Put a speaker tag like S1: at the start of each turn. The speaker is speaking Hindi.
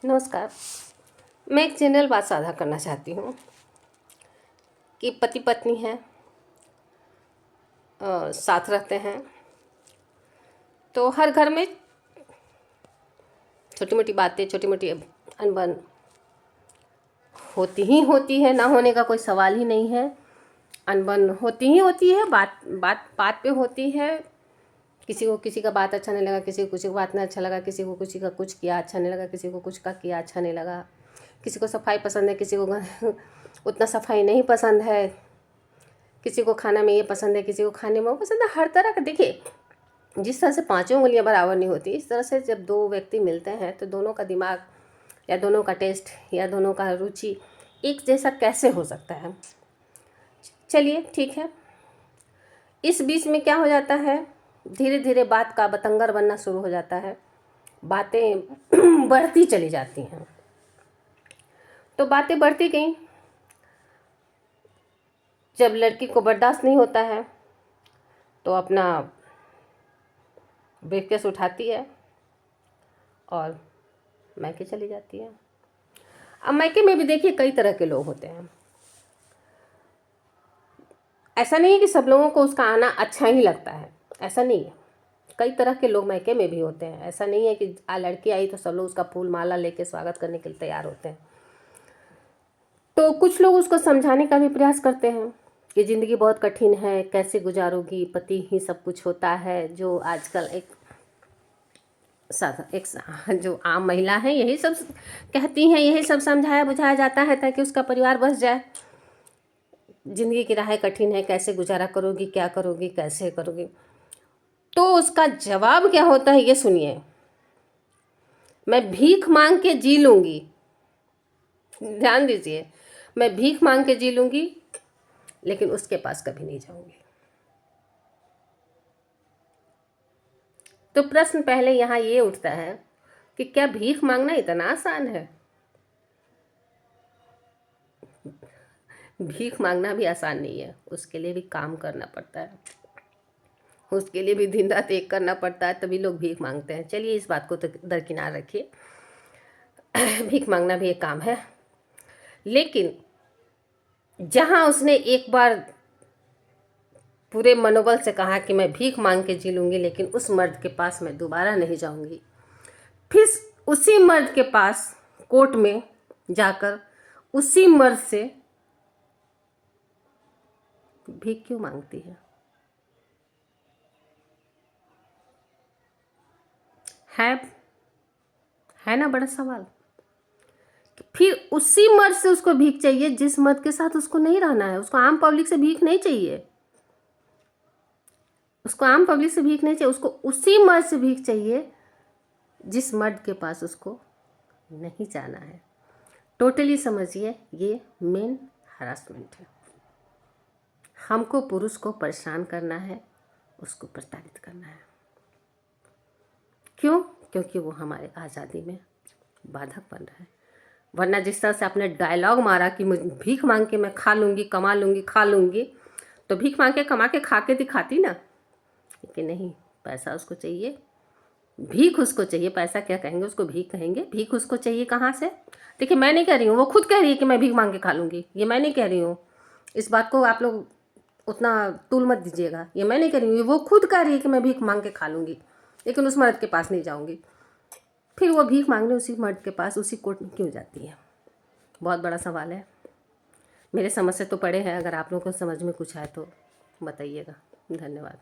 S1: नमस्कार। मैं एक जनरल बात साझा करना चाहती हूँ कि पति पत्नी हैं, साथ रहते हैं, तो हर घर में छोटी मोटी बातें, छोटी मोटी अनबन होती है। ना होने का कोई सवाल ही नहीं है। अनबन होती है, बात बात बात पे होती है। किसी को किसी का बात अच्छा नहीं लगा, किसी को किसी का बात नहीं अच्छा लगा, किसी को किसी का कुछ किया अच्छा नहीं लगा, किसी को कुछ का किया अच्छा नहीं लगा, किसी को सफाई पसंद है, किसी को उतना सफाई नहीं पसंद है, किसी को खाना में ये पसंद है, किसी को खाने में वो पसंद है। हर तरह का देखिए, जिस तरह से पांचों उंगलियां बराबर नहीं होती, इस तरह से जब दो व्यक्ति मिलते हैं तो दोनों का दिमाग या दोनों का टेस्ट या दोनों का रुचि एक जैसा कैसे हो सकता है। चलिए ठीक है। इस बीच में क्या हो जाता है, धीरे धीरे बात का बतंगर बनना शुरू हो जाता है, बातें बढ़ती चली जाती हैं। तो बातें बढ़ती गई, जब लड़की को बर्दाश्त नहीं होता है तो अपना ब्रीफकेस उठाती है और मायके चली जाती है। अब मायके में भी देखिए कई तरह के लोग होते हैं। ऐसा नहीं है कि सब लोगों को उसका आना अच्छा ही लगता है, ऐसा नहीं है। कई तरह के लोग मायके में भी होते हैं। ऐसा नहीं है कि लड़की आई तो सब लोग उसका फूल माला लेके स्वागत करने के लिए तैयार होते हैं। तो कुछ लोग उसको समझाने का भी प्रयास करते हैं कि ज़िंदगी बहुत कठिन है, कैसे गुजारोगी, पति ही सब कुछ होता है। जो आजकल जो आम महिला है यही सब कहती हैं, यही सब समझाया बुझाया जाता है ताकि उसका परिवार बस जाए। ज़िंदगी की राह कठिन है, कैसे गुजारा करोगी, क्या करोगी, कैसे करोगी। तो उसका जवाब क्या होता है ये सुनिए। मैं भीख मांग के जी लूँगी। ध्यान दीजिए, मैं भीख मांग के जी लूँगी लेकिन उसके पास कभी नहीं जाऊँगी। तो प्रश्न पहले यहाँ ये उठता है कि क्या भीख मांगना इतना आसान है? भीख मांगना भी आसान नहीं है, उसके लिए भी काम करना पड़ता है, उसके लिए भी दिन रात एक करना पड़ता है, तभी लोग भीख मांगते हैं। चलिए इस बात को तो दरकिनार रखिए। भीख मांगना भी एक काम है, लेकिन जहाँ उसने एक बार पूरे मनोबल से कहा कि मैं भीख मांग के जी लूँगी लेकिन उस मर्द के पास मैं दोबारा नहीं जाऊँगी, फिर उसी मर्द के पास कोर्ट में जाकर उसी मर्द से भीख क्यों मांगती है ना बड़ा सवाल। फिर उसी मर्द से उसको भीख चाहिए जिस मर्द के साथ उसको नहीं रहना है। उसको आम पब्लिक से भीख नहीं चाहिए, उसको उसी मर्द से भीख चाहिए जिस मर्द के पास उसको नहीं जाना है। टोटली समझिए, ये मेन हरासमेंट है। हमको पुरुष को परेशान करना है, उसको प्रताड़ित करना है। क्यों? क्योंकि वो हमारे आज़ादी में बाधक बन रहा है। वरना जिस तरह से आपने डायलॉग मारा कि मुझे भीख मांग के मैं खा लूँगी, कमा लूँगी, खा लूँगी, तो भीख मांग के कमा के खा के दिखाती ना। लेकिन नहीं, पैसा उसको चाहिए, भीख उसको चाहिए। पैसा क्या कहेंगे, उसको भीख कहेंगे। भीख उसको चाहिए कहाँ से? देखिए, मैं नहीं कह रही हूँ, वो खुद कह रही है कि मैं भीख मांग के खा लूँगी। ये मैं नहीं कह रही हूँ, इस बात को आप लोग उतना तूल मत दीजिएगा। ये मैं नहीं कह रही हूँ, वो खुद कह रही है कि मैं भीख मांग के खा लूँगी लेकिन उस मर्द के पास नहीं जाऊँगी। फिर वो भीख मांगने उसी मर्द के पास, उसी कोर्ट में क्यों जाती है? बहुत बड़ा सवाल है। मेरे समझ से तो पड़े हैं। अगर आप लोगों को समझ में कुछ आए तो बताइएगा। धन्यवाद।